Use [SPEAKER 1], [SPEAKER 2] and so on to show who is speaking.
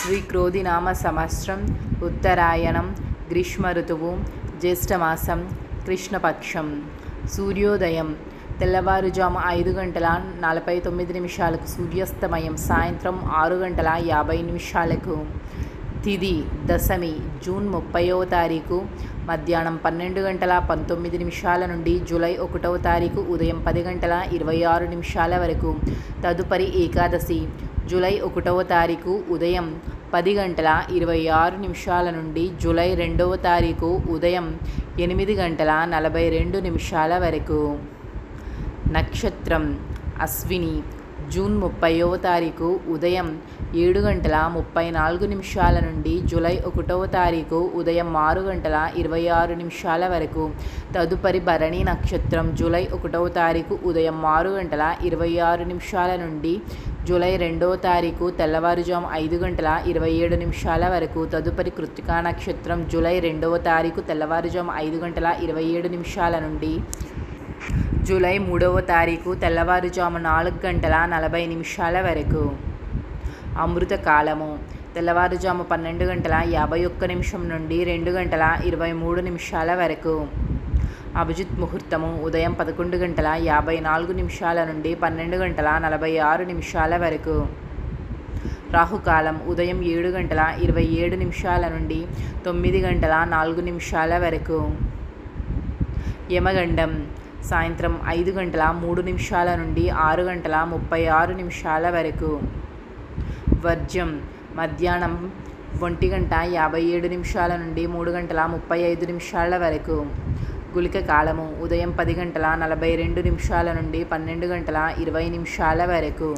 [SPEAKER 1] శ్రీ క్రోధినామ సంవత్సరం ఉత్తరాయణం గ్రీష్మ ఋతువు జ్యేష్ఠమాసం కృష్ణపక్షం. సూర్యోదయం తెల్లవారుజాము 5:49 సూర్యాస్తమయం సాయంత్రం 6:50 తిథి దశమి జూన్ 30వ తారీఖు మధ్యాహ్నం 12:19 నుండి జూలై 1వ తారీఖు ఉదయం 10:26 వరకు. తదుపరి ఏకాదశి జూలై 1వ తారీఖు ఉదయం 10:26 నుండి జూలై 2వ తారీఖు ఉదయం 8:42 వరకు. నక్షత్రం అశ్విని జూన్ 30వ తారీఖు ఉదయం 7:34 నుండి జూలై 1వ తారీఖు ఉదయం 6:26 వరకు. తదుపరి భరణి నక్షత్రం జూలై 1వ తారీఖు ఉదయం 6:26 నుండి జూలై 2వ తారీఖు తెల్లవారుజాము 5:27 వరకు. తదుపరి కృత్తికా నక్షత్రం జూలై 2వ తారీఖు తెల్లవారుజాము 5:27 నుండి జూలై 3వ తారీఖు తెల్లవారుజాము 4:40 వరకు. అమృత కాలము తెల్లవారుజాము 12:51 నుండి 2:23 వరకు. అభిజిత్ ముహూర్తము ఉదయం 11:54 నుండి 12:46 వరకు. రాహుకాలం ఉదయం 7:27 నుండి 9:04 వరకు. యమగండం సాయంత్రం 5:03 నుండి 6:36 వరకు. వర్జ్యం మధ్యాహ్నం 1:57 నుండి 3:35 వరకు. గుళిక కాలము ఉదయం 10:42 నుండి 12:20 వరకు.